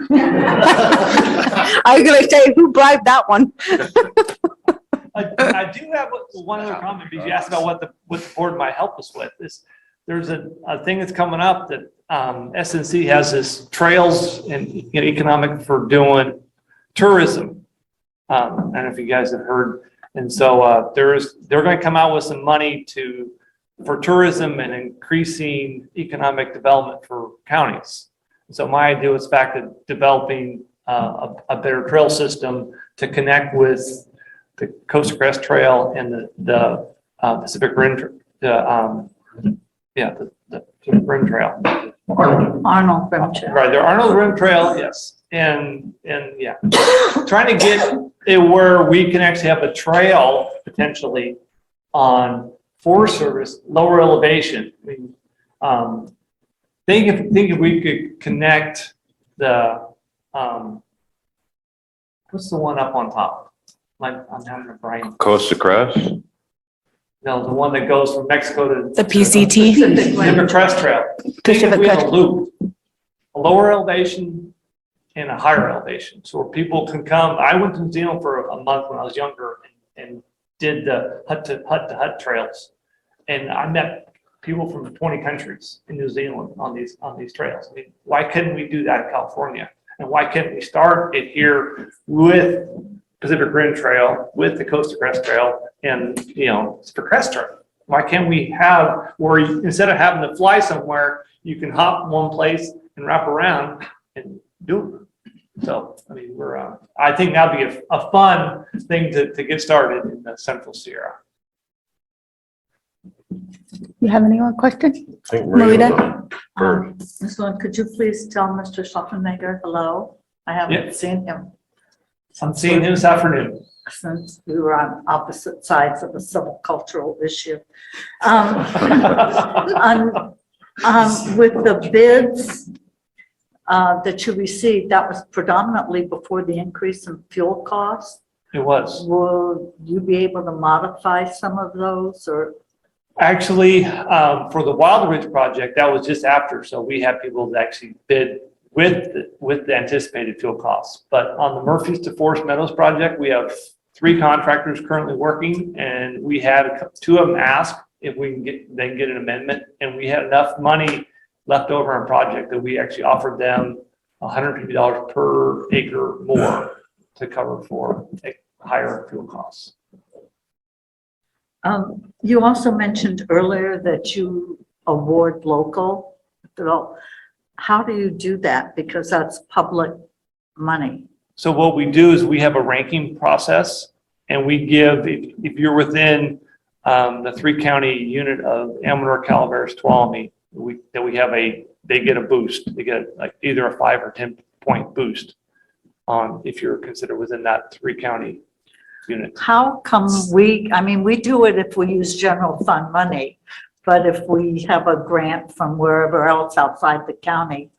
that. I was gonna say, who bribed that one? I do have one other comment, because you asked about what the board might help us with. There's a thing that's coming up that SNC has this trails and, you know, economic for doing tourism. I don't know if you guys have heard. And so they're going to come out with some money to for tourism and increasing economic development for counties. So my idea was back to developing a better trail system to connect with the Coast Crest Trail and the Pacific Rim, the Rim Trail. Arnold Rim Trail. Right, the Arnold Rim Trail, yes. And yeah, trying to get it where we can actually have a trail potentially on Forest Service, lower elevation. I mean, think if we could connect the, what's the one up on top? Like, I'm having a brain. Coast to Crest? No, the one that goes from Mexico to. The PCT? Pacific Crest Trail. Think if we have a loop, a lower elevation and a higher elevation, so where people can come. I went to New Zealand for a month when I was younger and did the hut to hut trails. And I met people from 20 countries in New Zealand on these trails. I mean, why couldn't we do that in California? And why can't we start it here with Pacific Rim Trail, with the Coast to Crest Trail, and Pacific Crest Trail? Why can't we have where instead of having to fly somewhere, you can hop one place and wrap around and do it? So, I mean, I think that'd be a fun thing to get started in the Central Sierra. You have any more questions? I think Marita? Ms. Lund, could you please tell Mr. Schottenegger hello? I haven't seen him I'm seeing him this afternoon. since we were on opposite sides of a civil cultural issue. With the bids that you received, that was predominantly before the increase in fuel costs. It was. Will you be able to modify some of those or? Actually, for the Wild Ridge project, that was just after, so we had people that actually bid with the anticipated fuel costs. But on the Murphys to Forest Meadows project, we have 3 contractors currently working, and we had 2 of them ask if we can get an amendment, and we had enough money left over on project that we actually offered them $150 per acre more to cover for higher fuel costs. You also mentioned earlier that you award local. How do you do that? Because that's public money. So what we do is we have a ranking process, and we give, if you're within the 3-county unit of Amador, Calaveras, Tuolumne, they get a boost. They get like either a 5 or 10 point boost on if you're considered within that 3-county unit. How come we do it if we use general fund money, but if we have a grant from wherever else outside the county,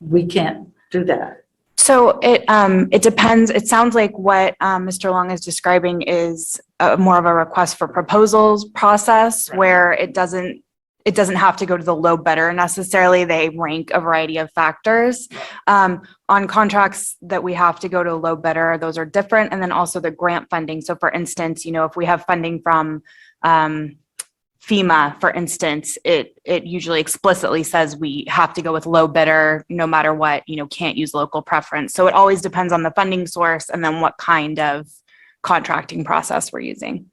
we can't do that? So it depends. It sounds like what Mr. Long is describing is more of a request for proposals process where it doesn't have to go to the low bidder necessarily. They rank a variety of factors. On contracts that we have to go to a low bidder, those are different. And then also the grant funding. So for instance, if we have funding from FEMA, for instance, it usually explicitly says we have to go with low bidder no matter what, can't use local preference. So it always depends on the funding source and then what kind of contracting process we're using.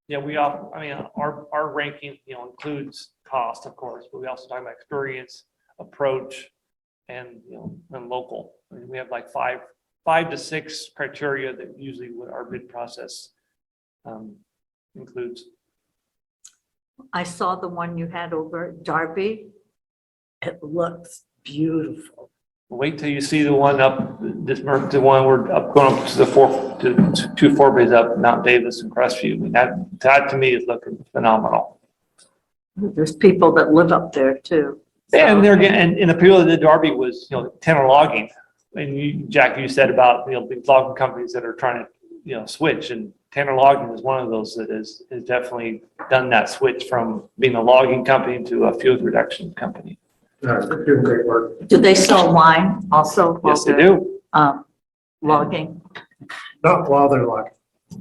Yeah, our ranking, includes cost, of course, but we also talk about experience, approach, and, and local. I mean, we have like five to 6 criteria that usually what our bid process includes. I saw the one you had over at Darby. It looks beautiful. Wait till you see the one up, the one we're going up to the 2 forebays up Mount Davis and Crestview. I mean, that to me is looking phenomenal. There's people that live up there too. And they're getting, and the people that did Darby was, tenor logging. And Jack, you said about, big logging companies that are trying to, switch, and tenor logging is one of those that has definitely done that switch from being a logging company to a fuel reduction company. They're doing great work. Do they sell wine also? Yes, they do. Logging? Not while they're logging.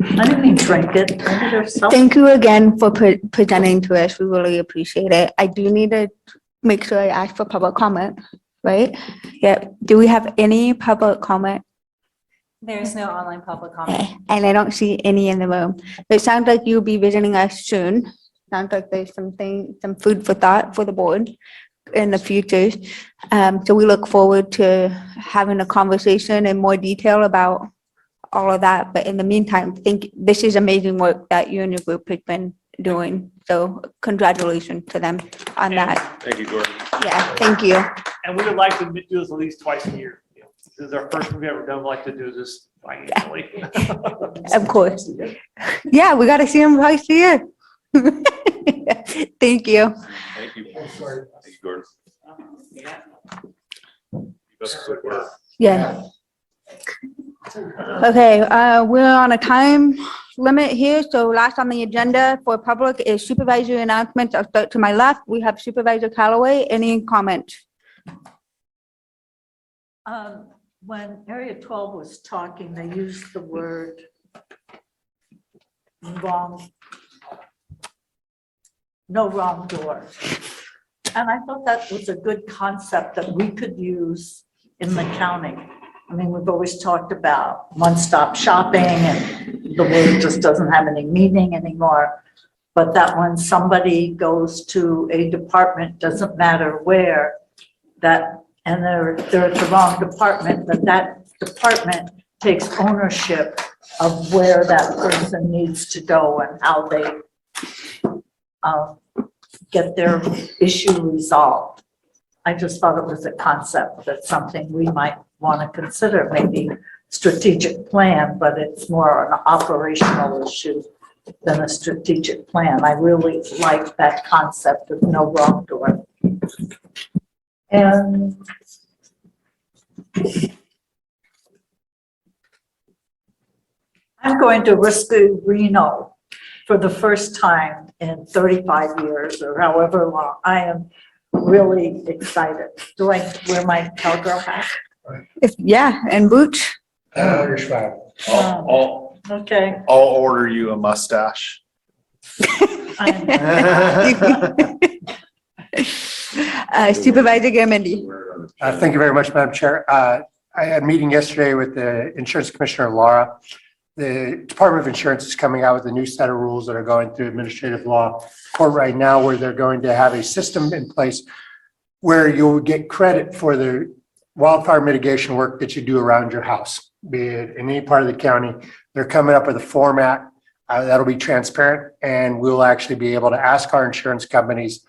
I didn't mean drink it. Maybe they're selling. Thank you again for presenting to us. We really appreciate it. I do need to make sure I ask for public comment, right? Yeah. Do we have any public comment? There is no online public comment. Okay. And I don't see any in the room. It sounds like you'll be visiting us soon. Sounds like there's some food for thought for the board in the future. So we look forward to having a conversation in more detail about all of that. But in the meantime, this is amazing work that you and your group have been doing. So congratulations to them on that. Thank you, Gordon. Yeah, thank you. And we would like to do this at least twice a year. You know, this is our first one we've ever done. We'd like to do this financially. Of course. Yeah, we got to see them twice a year. Thank you. Thank you. Thank you, Gordon. Best of luck. Yeah. Okay, we're on a time limit here, so last on the agenda for public is supervisor announcements. I'll start to my left. We have Supervisor Callaway. Any comments? When Area 12 was talking, they used the word wrong, no wrong door. And I thought that was a good concept that we could use in the county. I mean, we've always talked about one-stop shopping and the word just doesn't have any meaning anymore. But that when somebody goes to a department, doesn't matter where, that, and they're at the wrong department, that department takes ownership of where that person needs to go and how they get their issue resolved. I just thought it was a concept, that's something we might want to consider, maybe strategic plan, but it's more an operational issue than a strategic plan. I really like that concept of no wrong door. And I'm going to Risky Reno for the first time in 35 years or however long. I am really excited. Do I wear my cowgirl hat? Yeah, and boots. You're fine. Okay. I'll order you a mustache. Supervisor Garamendi. Thank you very much, Madam Chair. I had a meeting yesterday with the Insurance Commissioner, Laura. The Department of Insurance is coming out with a new set of rules that are going through administrative law court right now, where they're going to have a system in place where you'll get credit for the wildfire mitigation work that you do around your house, be it in any part of the county. They're coming up with a format that'll be transparent, and we'll actually be able to ask our insurance companies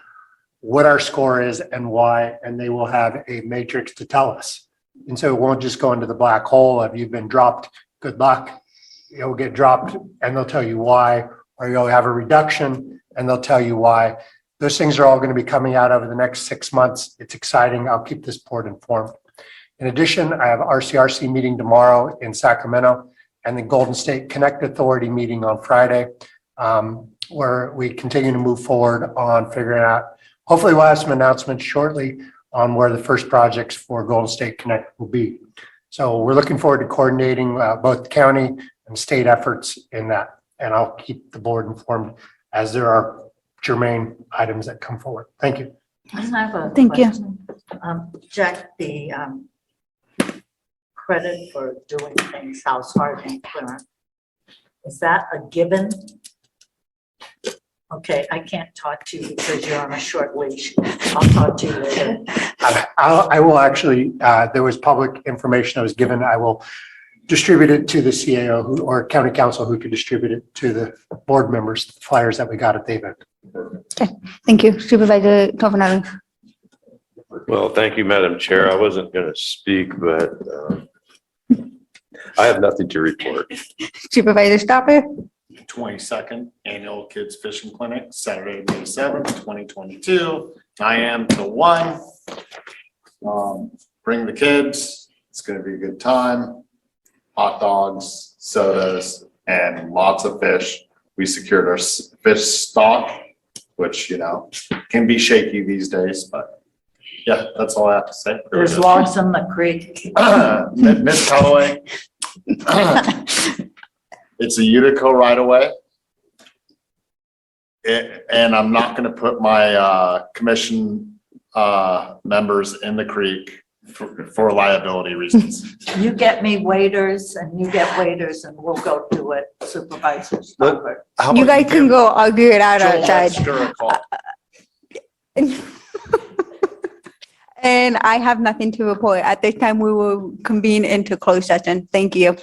what our score is and why, and they will have a matrix to tell us. And so it won't just go into the black hole of you've been dropped, good luck. You'll get dropped and they'll tell you why, or you'll have a reduction and they'll tell you why. Those things are all going to be coming out over the next 6 months. It's exciting. I'll keep this board informed. In addition, I have RCRC meeting tomorrow in Sacramento and the Golden State Connect Authority meeting on Friday, where we continue to move forward on figuring out, hopefully we'll have some announcements shortly on where the first projects for Golden State Connect will be. So we're looking forward to coordinating both county and state efforts in that. And I'll keep the board informed as there are germane items that come forward. Thank you. I have a Thank you. question. Jack, the credit for doing things, house hardening, clearance, is that a given? Okay, I can't talk to you because you're on a short leash. I'll talk to you later. I will actually, there was public information I was given. I will distribute it to the CAO or county council who could distribute it to the board members, the flyers that we got at the event. Okay, thank you. Supervisor Toffenali. Well, thank you, Madam Chair. I wasn't going to speak, but I have nothing to report. Supervisor Stopper. 22nd Annual Kids Fishing Clinic, Saturday, May 7th, 2022, 9 a.m. to 1. Bring the kids. It's going to be a good time. Hot dogs, sodas, and lots of fish. We secured our fish stock, which, you know, can be shaky these days, but yeah, that's all I have to say. There's logs in the creek. Miss Callaway. It's a Utica right away. And I'm not going to put my commission members in the creek for liability reasons. You get me waiters and you get waiters and we'll go do it, Supervisors. But- How You about guys can give go argue it out Joel outside. Webster a call. And I have nothing to report. At this time, we will convene into closed session. Thank you.